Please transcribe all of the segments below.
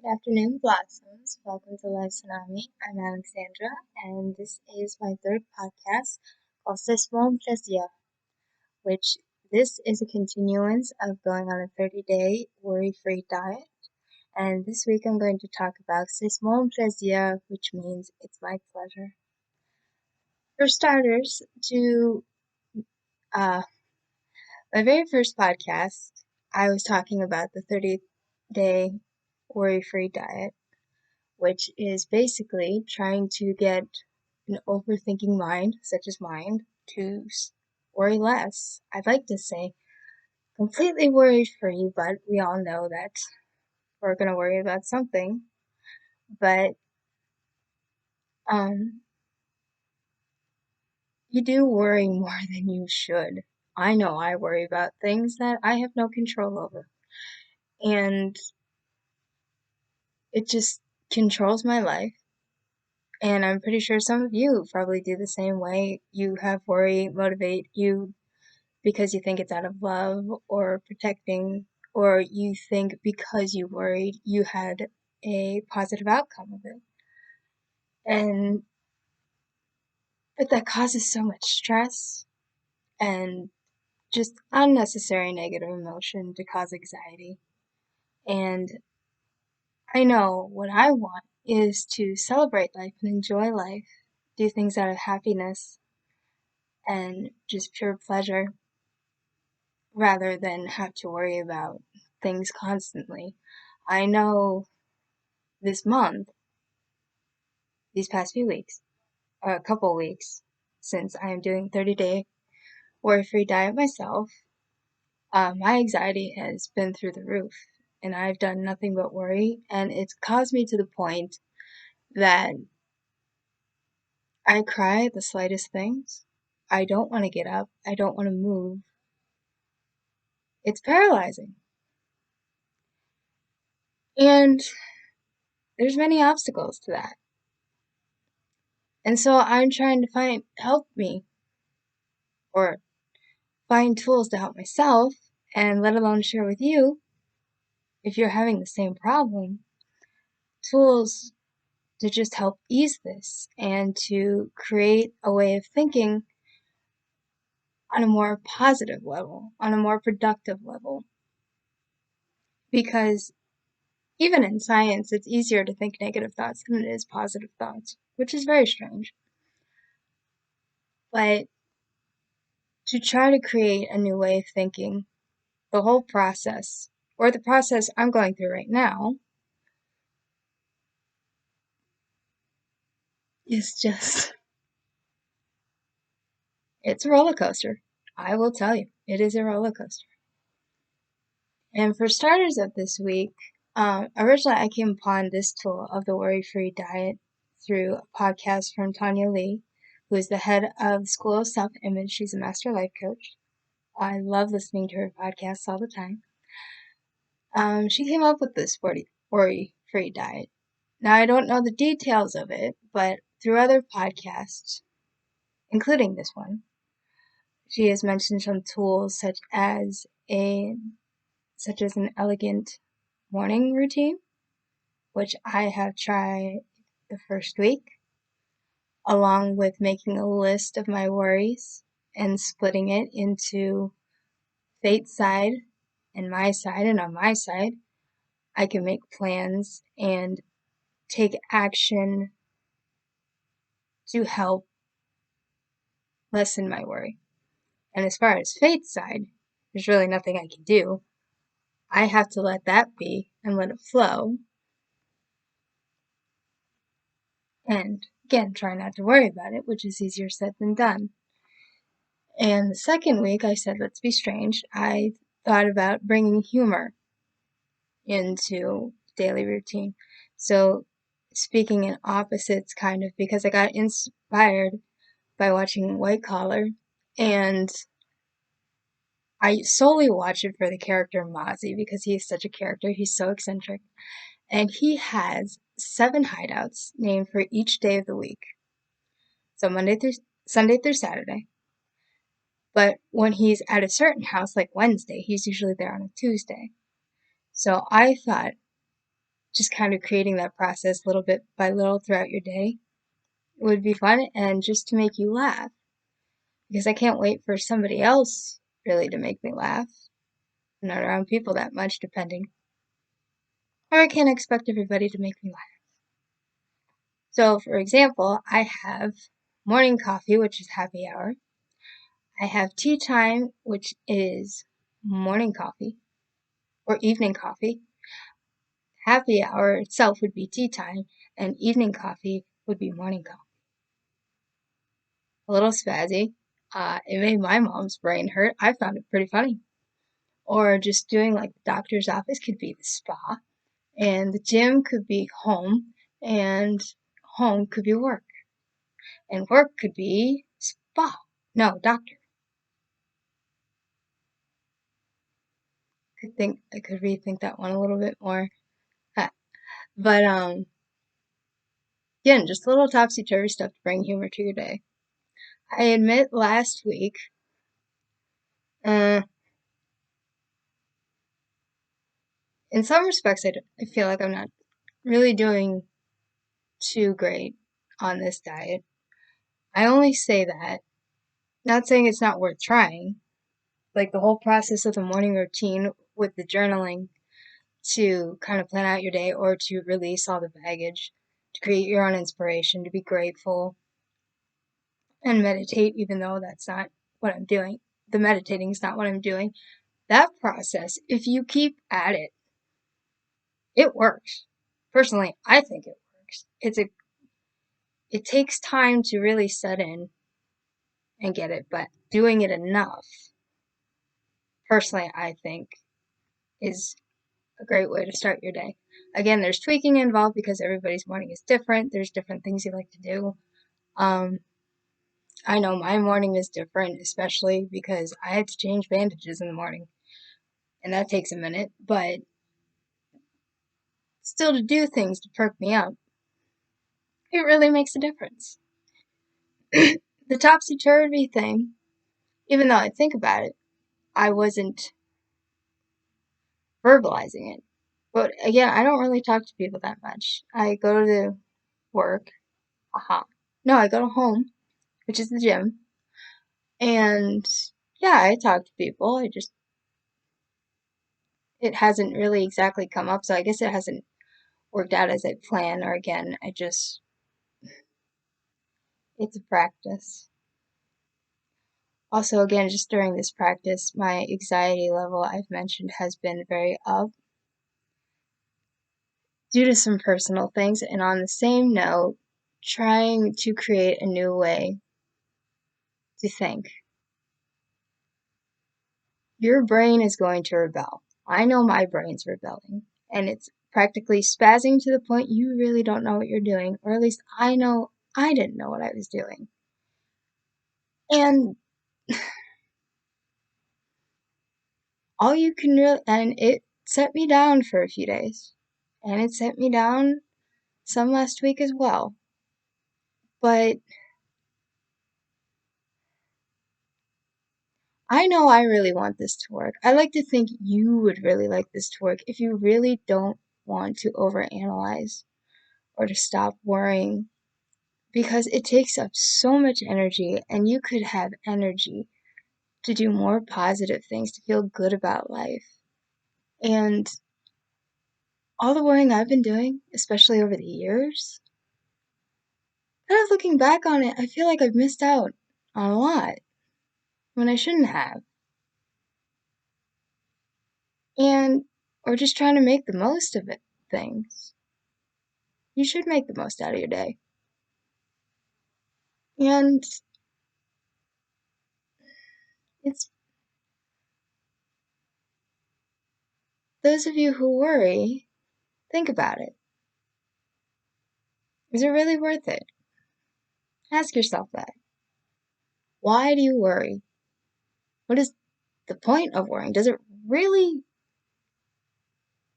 Good afternoon, Blossoms. Welcome to Live Tsunami. I'm Alexandra, and this is my third podcast called Mon Plesir, which this is a continuance of going on a 30-day worry-free diet. And this week I'm going to talk about Mon Plesir, which means it's my pleasure. For starters, uh, my very first podcast, I was talking about the 30-day worry-free diet, which is basically trying to get an overthinking mind, such as mine, to worry less. I'd like to say completely worry-free, but we all know that we're going to worry about something. But you do worry more than you should. I know I worry about things that I have no control over. And it just controls my life. And I'm pretty sure some of you probably do the same way. You have worry motivate you because you think it's out of love or protecting, or you think because you worried you had a positive outcome of it. But that causes so much stress and just unnecessary negative emotion to cause anxiety. And I know what I want is to celebrate life and enjoy life, do things out of happiness and just pure pleasure rather than have to worry about things constantly. I know this month, these past few weeks, a couple weeks, since I am doing 30-day worry-free diet myself, my anxiety has been through the roof, and I've done nothing but worry, and it's caused me to the point that I cry at the slightest things. I don't want to get up. I don't want to move. It's paralyzing. And there's many obstacles to that. And so I'm trying to help me, or find tools to help myself, and let alone share with you, if you're having the same problem, tools to just help ease this and to create a way of thinking on a more positive level, on a more productive level. Because even in science, it's easier to think negative thoughts than it is positive thoughts, which is very strange. But to try to create a new way of thinking, the whole process, or the process I'm going through right now, is just, it's a roller coaster. I will tell you, it is a roller coaster. And for starters of this week, originally I came upon this tool of the worry-free diet through a podcast from Tanya Lee, who is the head of School of Self-Image. She's a master life coach. I love listening to her podcasts all the time. She came up with this worry-free diet. Now, I don't know the details of it, but through other podcasts, including this one, she has mentioned some tools such as an elegant morning routine, which I have tried the first week, along with making a list of my worries and splitting it into fate's side and my side, and on my side, I can make plans and take action to help lessen my worry. And as far as fate's side, there's really nothing I can do. I have to let that be and let it flow. And again, try not to worry about it, which is easier said than done. And the second week, I said, let's be strange. I thought about bringing humor into daily routine. So, speaking in opposites, kind of, because I got inspired by watching White Collar, and I solely watch it for the character Mozzie because he is such a character. He's so eccentric. And he has 7 hideouts named for each day of the week. So Sunday through Saturday. But when he's at a certain house, like Wednesday, he's usually there on a Tuesday. So I thought, just kind of creating that process little bit by little throughout your day would be fun, and just to make you laugh, because I can't wait for somebody else really to make me laugh. I'm not around people that much, depending. Or I can't expect everybody to make me laugh. So, for example, I have morning coffee, which is happy hour. I have tea time, which is morning coffee or evening coffee. Happy hour itself would be tea time, and evening coffee would be morning coffee. A little spazzy. It made my mom's brain hurt. I found it pretty funny. Or just doing like the doctor's office could be the spa, and the gym could be home, and home could be work, and work could be spa. No, doctor. I could rethink that one a little bit more. But again, just a little topsy-turvy stuff to bring humor to your day. I admit last week, in some respects, I feel like I'm not really doing too great on this diet. I only say that, not saying it's not worth trying. Like the whole process of the morning routine with the journaling to kind of plan out your day or to release all the baggage, to create your own inspiration, to be grateful, and meditate, even though that's not what I'm doing. The meditating is not what I'm doing. That process, if you keep at it, it works. Personally, I think it works. It takes time to really set in and get it, but doing it enough, personally, I think is a great way to start your day. Again, there's tweaking involved because everybody's morning is different. There's different things you like to do. I know my morning is different, especially because I had to change bandages in the morning, and that takes a minute, but still to do things to perk me up, it really makes a difference. The topsy-turvy thing, even though I think about it, I wasn't verbalizing it. But again, I don't really talk to people that much. I go to work. No, I go to home, which is the gym. And yeah, I talk to people. It hasn't really exactly come up, so I guess it hasn't worked out as I planned, or again, it's a practice. Also, again, just during this practice, my anxiety level, I've mentioned, has been very up due to some personal things. And on the same note, trying to create a new way to think. Your brain is going to rebel. I know my brain's rebelling, and it's practically spazzing to the point you really don't know what you're doing, or at least I know I didn't know what I was doing. And all you can really, and it set me down for a few days, and it set me down some last week as well. But I know I really want this to work. I like to think you would really like this to work if you really don't want to overanalyze or to stop worrying, because it takes up so much energy, and you could have energy to do more positive things, to feel good about life. And all the worrying I've been doing, especially over the years, kind of looking back on it, I feel like I've missed out on a lot when I shouldn't have. And, or just trying to make the most of it, things. You should make the most out of your day. And it's those of you who worry, think about it. Is it really worth it? Ask yourself that. Why do you worry? What is the point of worrying? Does it really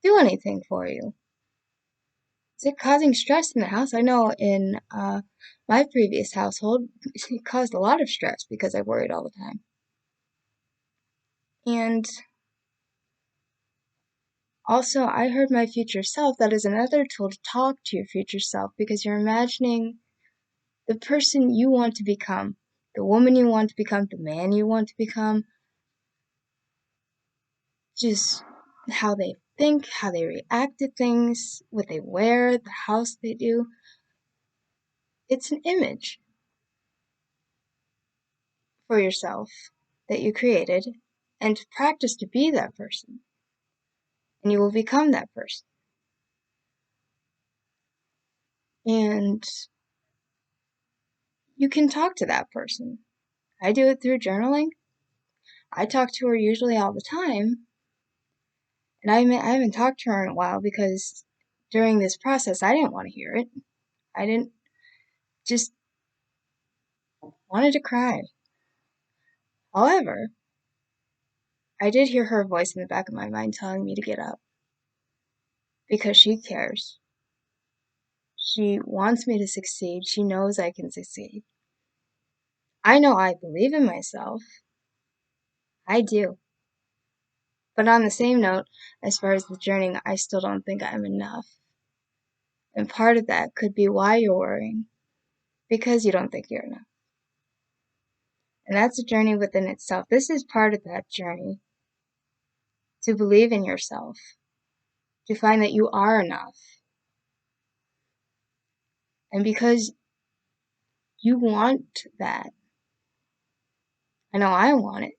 do anything for you? Is it causing stress in the house? I know in my previous household, it caused a lot of stress because I worried all the time. And Also, I heard my future self. That is another tool to talk to your future self because you're imagining the person you want to become, the woman you want to become, the man you want to become, just how they think, how they react to things, what they wear, the house they do. It's an image for yourself that you created, and to practice to be that person, and you will become that person. And you can talk to that person. I do it through journaling. I talk to her usually all the time, and I haven't talked to her in a while because during this process I didn't want to hear it. I didn't just wanted to cry. However, I did hear her voice in the back of my mind telling me to get up because she cares. She wants me to succeed. She knows I can succeed. I know I believe in myself. I do. But on the same note, as far as the journey, I still don't think I'm enough. And part of that could be why you're worrying, because you don't think you're enough. And that's a journey within itself. This is part of that journey, to believe in yourself, to find that you are enough. And because you want that, I know I want it,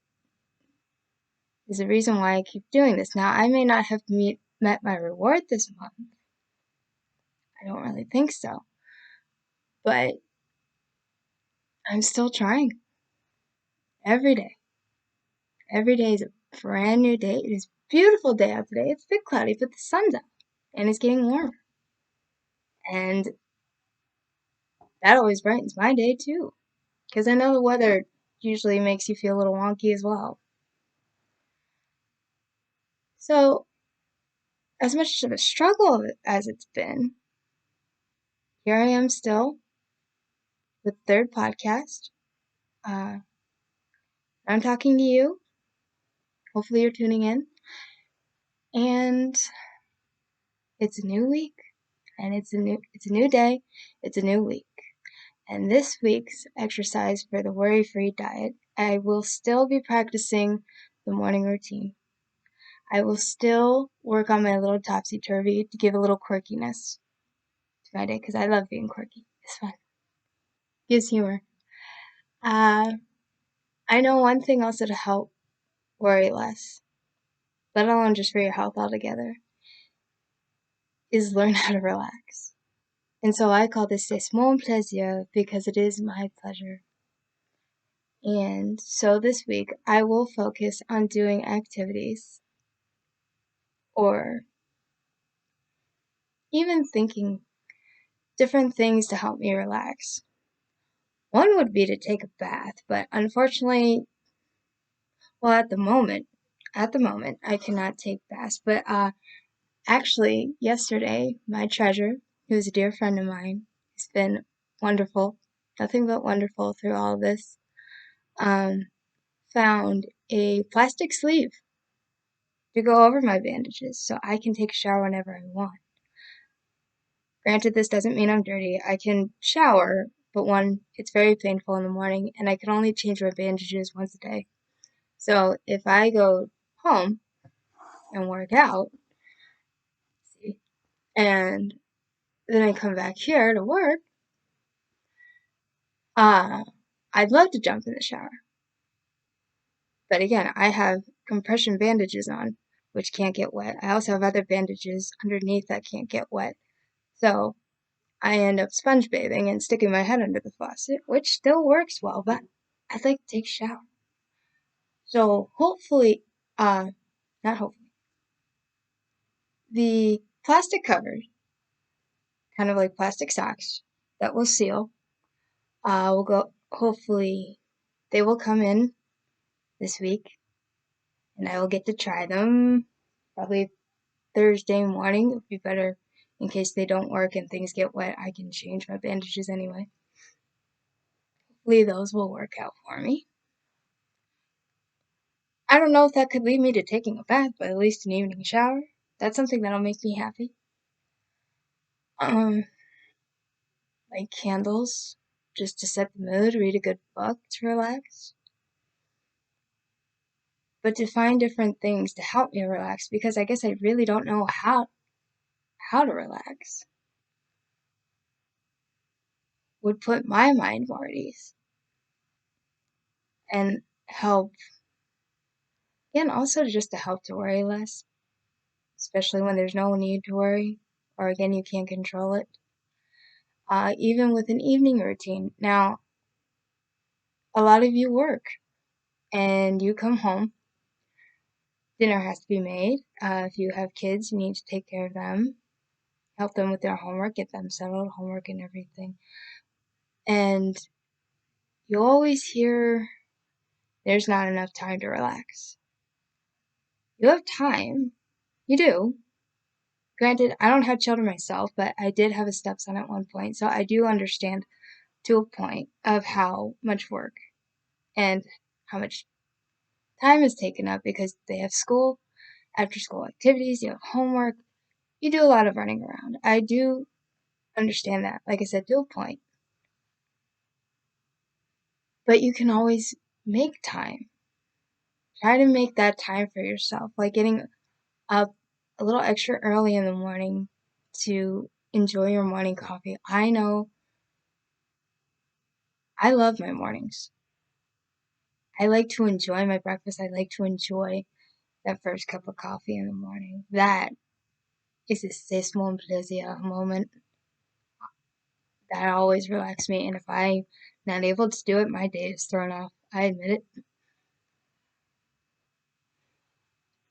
is the reason why I keep doing this. Now, I may not have met my reward this month. I don't really think so. But I'm still trying every day. Every day is a brand new day. It is a beautiful day out today. It's a bit cloudy, but the sun's out and it's getting warmer. And that always brightens my day too. Because I know the weather usually makes you feel a little wonky as well. So, as much of a struggle as it's been, here I am still with the third podcast. I'm talking to you. Hopefully you're tuning in. And it's a new week. And it's a new day. It's a new week. And this week's exercise for the worry-free diet, I will still be practicing the morning routine. I will still work on my little topsy-turvy to give a little quirkiness to my day, because I love being quirky. It's fun. Gives humor. I know one thing also to help worry less, let alone just for your health altogether, is learn how to relax. And so I call this Mon Plesir because it is my pleasure. And so this week I will focus on doing activities or even thinking different things to help me relax. One would be to take a bath, but unfortunately, well, at the moment, I cannot take baths. But actually, yesterday, my treasure, who's a dear friend of mine, has been wonderful, nothing but wonderful through all of this, found a plastic sleeve to go over my bandages so I can take a shower whenever I want. Granted, this doesn't mean I'm dirty. I can shower, but one, it's very painful in the morning, and I can only change my bandages once a day. So if I go home and work out, see, and then I come back here to work, I'd love to jump in the shower. But again, I have compression bandages on, which can't get wet. I also have other bandages underneath that can't get wet. So I end up sponge bathing and sticking my head under the faucet, which still works well, but I'd like to take a shower. So hopefully, not hopefully, the plastic cover, kind of like plastic socks, that will seal, will go, hopefully, they will come in this week, and I will get to try them probably Thursday morning. It would be better in case they don't work and things get wet. I can change my bandages anyway. Hopefully those will work out for me. I don't know if that could lead me to taking a bath, but at least an evening shower. That's something that'll make me happy. Like candles, just to set the mood, read a good book to relax. But to find different things to help me relax, because I guess I really don't know how to relax, would put my mind more at ease and help, and also just to help to worry less, especially when there's no need to worry, or again, you can't control it. Even with an evening routine. Now, a lot of you work and you come home, dinner has to be made. If you have kids, you need to take care of them, help them with their homework, get them settled, homework and everything. And you always hear there's not enough time to relax. You have time. You do. Granted, I don't have children myself, but I did have a stepson at one point, so I do understand to a point of how much work and how much time is taken up because they have school, after school activities, you have homework, you do a lot of running around. I do understand that, like I said, to a point. But you can always make time. Try to make that time for yourself, like getting up a little extra early in the morning to enjoy your morning coffee. I know I love my mornings. I like to enjoy my breakfast. I like to enjoy that first cup of coffee in the morning. That is this Mon Plesir moment that always relaxes me. And if I'm not able to do it, my day is thrown off. I admit it.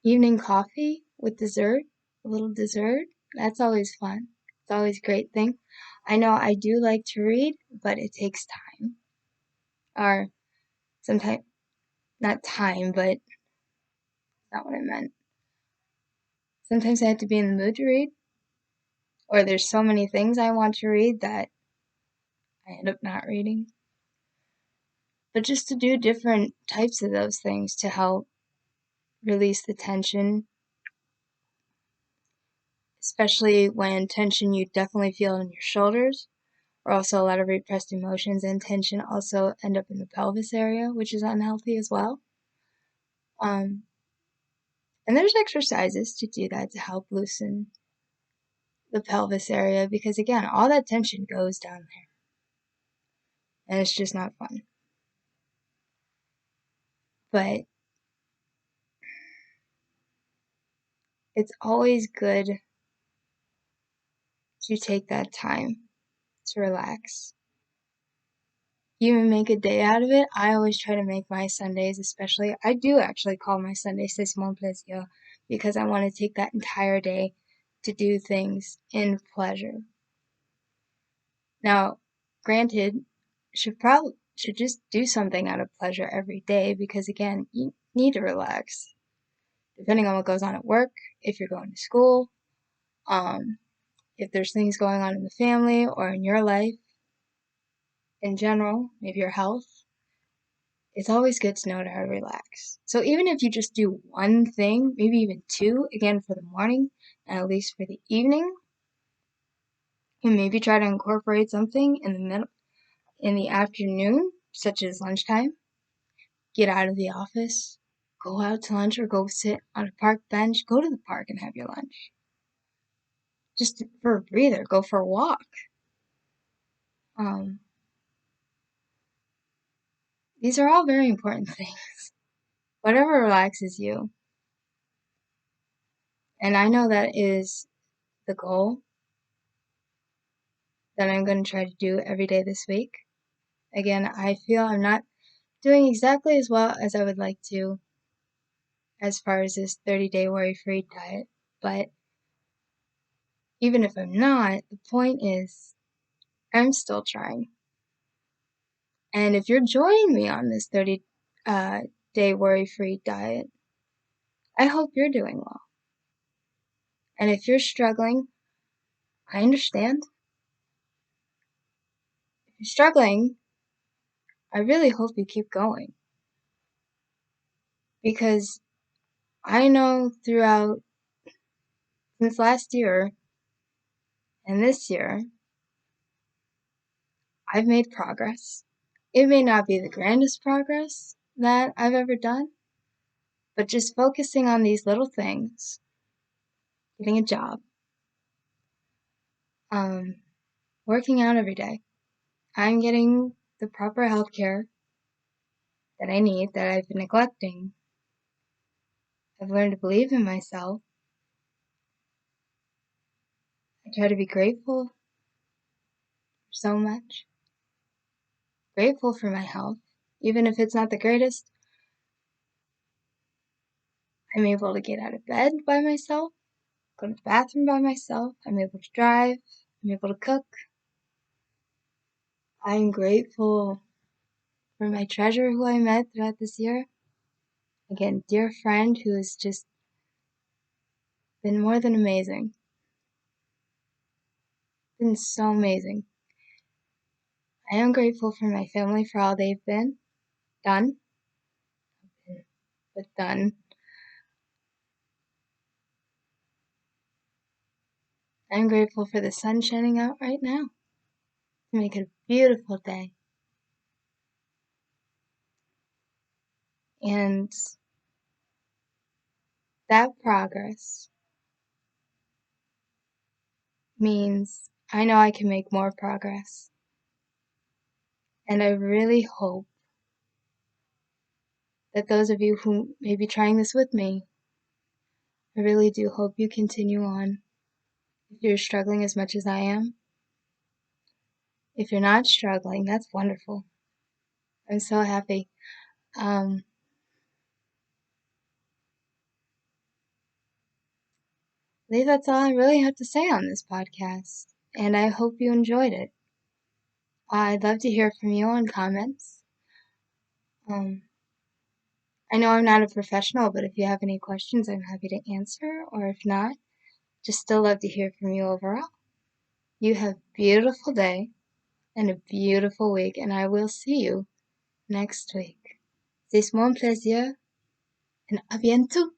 Evening coffee with dessert, a little dessert, that's always fun. It's always a great thing. I know I do like to read, but it takes time. Or sometimes, not time, but not what I meant. Sometimes I have to be in the mood to read, or there's so many things I want to read that I end up not reading. But just to do different types of those things to help release the tension, especially when tension you definitely feel in your shoulders, or also a lot of repressed emotions and tension also end up in the pelvis area, which is unhealthy as well. Um, and there's exercises to do that to help loosen the pelvis area because again, all that tension goes down there, and it's just not fun. But it's always good to take that time to relax. Even make a day out of it. I always try to make my Sundays, especially, I do actually call my Sundays Mon Plesir because I want to take that entire day to do things in pleasure. Now, granted, should just do something out of pleasure every day because again, you need to relax. Depending on what goes on at work, if you're going to school, if there's things going on in the family or in your life in general, maybe your health, it's always good to know how to relax. So even if you just do one thing, maybe even two, again for the morning and at least for the evening, and maybe try to incorporate something in the afternoon, such as lunchtime. Get out of the office, go out to lunch or go sit on a park bench, go to the park and have your lunch. Just for a breather, go for a walk. Um, these are all very important things. Whatever relaxes you. And I know that is the goal that I'm going to try to do every day this week. Again, I feel I'm not doing exactly as well as I would like to as far as this 30-day worry-free diet, but even if I'm not, the point is I'm still trying. And if you're joining me on this 30-day worry-free diet, I hope you're doing well. And if you're struggling, I understand. If you're struggling, I really hope you keep going. Because I know throughout since last year and this year, I've made progress. It may not be the grandest progress that I've ever done, but just focusing on these little things, getting a job, working out every day, I'm getting the proper health care that I need that I've been neglecting. I've learned to believe in myself. I try to be grateful for so much. Grateful for my health. Even if it's not the greatest, I'm able to get out of bed by myself, go to the bathroom by myself, I'm able to drive, I'm able to cook. I'm grateful for my treasure who I met throughout this year. Again, dear friend who has just been more than amazing. Been so amazing. I am grateful for my family for all they've been done. But done. I'm grateful for the sun shining out right now to make it a beautiful day. And that progress means I know I can make more progress. And I really hope that those of you who may be trying this with me, I really do hope you continue on. If you're struggling as much as I am, if you're not struggling, that's wonderful. I'm so happy. I believe that's all I really have to say on this podcast, and I hope you enjoyed it. I'd love to hear from you on comments. I know I'm not a professional, but if you have any questions, I'm happy to answer, or if not, just still love to hear from you overall. You have a beautiful day and a beautiful week, and I will see you next week. C'est Mon Plesir, and à bientôt!